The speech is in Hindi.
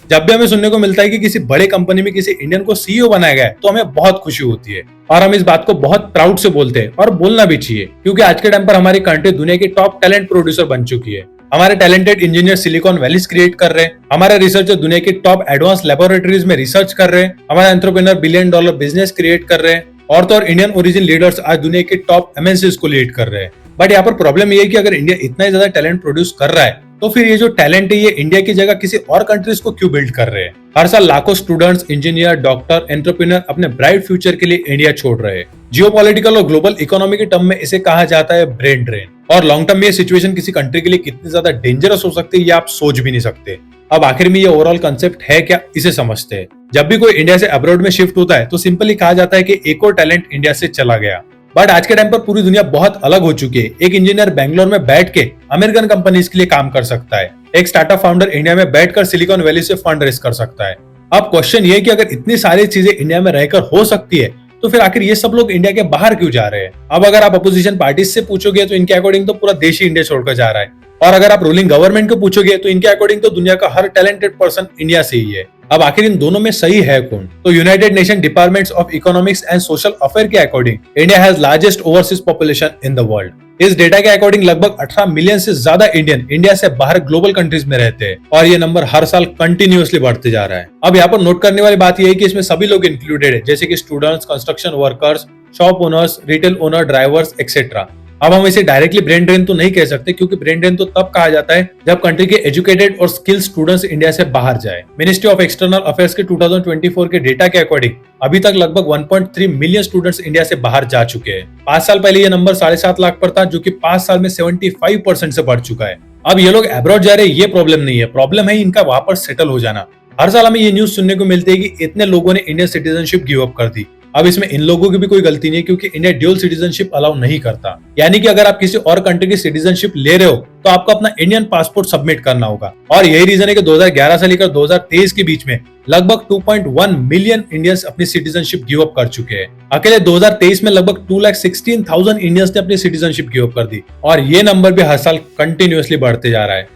जब भी हमें सुनने को मिलता है कि किसी बड़े कंपनी में किसी इंडियन को सीईओ बनाया गया है तो हमें बहुत खुशी होती है और हम इस बात को बहुत प्राउड से बोलते हैं और बोलना भी चाहिए, क्योंकि आज के टाइम पर हमारी कंट्री दुनिया की टॉप टैलेंट प्रोड्यूसर बन चुकी है। हमारे talented engineer silicon valleys create कर रहे हैं, हमारे रिसर्चर दुनिया की टॉप एडवांस लेबोरेटरीज में रिसर्च कर रहे हैं, हमारे entrepreneur billion dollar business create कर रहे हैं और तो और इंडियन ओरिजिन लीडर्स आज दुनिया के टॉप एमएनसीज को लीड कर रहे हैं। बट यहाँ पर प्रॉब्लम ये है कि अगर इंडिया इतना ही ज्यादा टैलेंट प्रोड्यूस कर रहा है तो फिर ये जो टैलेंट है ये इंडिया की जगह किसी और कंट्रीज को क्यों बिल्ड कर रहे हैं। हर साल लाखों स्टूडेंट्स, इंजीनियर, डॉक्टर, एंटरप्रेन्योर अपने ब्राइट फ्यूचर के लिए इंडिया छोड़ रहे हैं। जियोपॉलिटिकल और ग्लोबल इकोनॉमी के टर्म में इसे कहा जाता है ब्रेन ड्रेन। और लॉन्ग टर्म में ये सिचुएशन किसी कंट्री के लिए कितनी ज्यादा डेंजरस हो सकती है ये आप सोच भी नहीं सकते। अब आखिर में ये ओवरऑल कंसेप्ट है क्या, इसे समझते हैं। जब भी कोई इंडिया से अब्रॉड में शिफ्ट होता है तो सिंपली कहा जाता है कि एक और टैलेंट इंडिया से चला गया। बट आज के टाइम पर पूरी दुनिया बहुत अलग हो चुकी है। एक इंजीनियर बैंगलोर में बैठ के अमेरिकन कंपनीज के लिए काम कर सकता है, एक स्टार्टअप फाउंडर इंडिया में बैठकर सिलिकॉन वैली से फंड रेज कर सकता है। अब क्वेश्चन ये है कि अगर इतनी सारी चीजें इंडिया में रहकर हो सकती है तो फिर आखिर ये सब लोग इंडिया के बाहर क्यों जा रहे हैं। अब अगर आप अपोजिशन पार्टी से पूछोगे तो इनके अकॉर्डिंग तो पूरा देश ही इंडिया छोड़कर जा रहा है, और अगर आप रूलिंग गवर्नमेंट को पूछोगे तो इनके अकॉर्डिंग तो दुनिया का हर टैलेंटेड पर्सन इंडिया से ही है। अब आखिर इन दोनों में सही है कौन? तो United Nation departments of economics and social affair के according India has largest overseas population in the world. इस डेटा के अकॉर्डिंग लगभग 18 मिलियन से ज्यादा इंडियन इंडिया से बाहर ग्लोबल कंट्रीज में रहते हैं और ये नंबर हर साल कंटिन्यूअसली बढ़ते जा रहा है। अब यहाँ पर नोट करने वाली बात यह है कि इसमें सभी लोग इंक्लूडेड है, जैसे कि students, construction workers, shop owners, retail owner, drivers etcetera. अब हम इसे डायरेक्टली ब्रेन ड्रेन तो नहीं कह सकते, क्योंकि ब्रेन ड्रेन तो तब कहा जाता है जब कंट्री के एजुकेटेड और स्किल्ड स्टूडेंट्स इंडिया से बाहर जाए। मिनिस्ट्री ऑफ एक्सटर्नल अफेयर्स के 2024 के डेटा के अकॉर्डिंग अभी तक लगभग 1.3 मिलियन स्टूडेंट्स इंडिया से बाहर जा चुके हैं। 5 साल पहले ये नंबर 7.5 लाख पर था, जो कि 5 साल में 75% से बढ़ चुका है। अब ये लोग अब्रॉड जा रहे हैं, ये प्रॉब्लम नहीं है, प्रॉब्लम है इनका वहां पर सेटल हो जाना। हर साल हमें ये न्यूज सुनने को मिलती है कि इतने लोगों ने इंडियन सिटीजनशिप गिव अप कर दी। अब इसमें इन लोगों की भी कोई गलती नहीं है, क्योंकि इंडिया ड्यूल सिटीजनशिप अलाउ नहीं करता। यानी कि अगर आप किसी और कंट्री की सिटीजनशिप ले रहे हो तो आपको अपना इंडियन पासपोर्ट सबमिट करना होगा। और यही रीजन है कि 2011 से लेकर 2023 के बीच में लगभग 2.1 मिलियन इंडियंस अपनी सिटीजनशिप गिव अप कर चुके हैं। अकेले 2023 में लगभग 2,16,000 इंडियंस ने अपनी सिटीजनशिप गिव अप कर दी और ये नंबर भी हर साल कंटिन्यूअसली बढ़ते जा रहा है।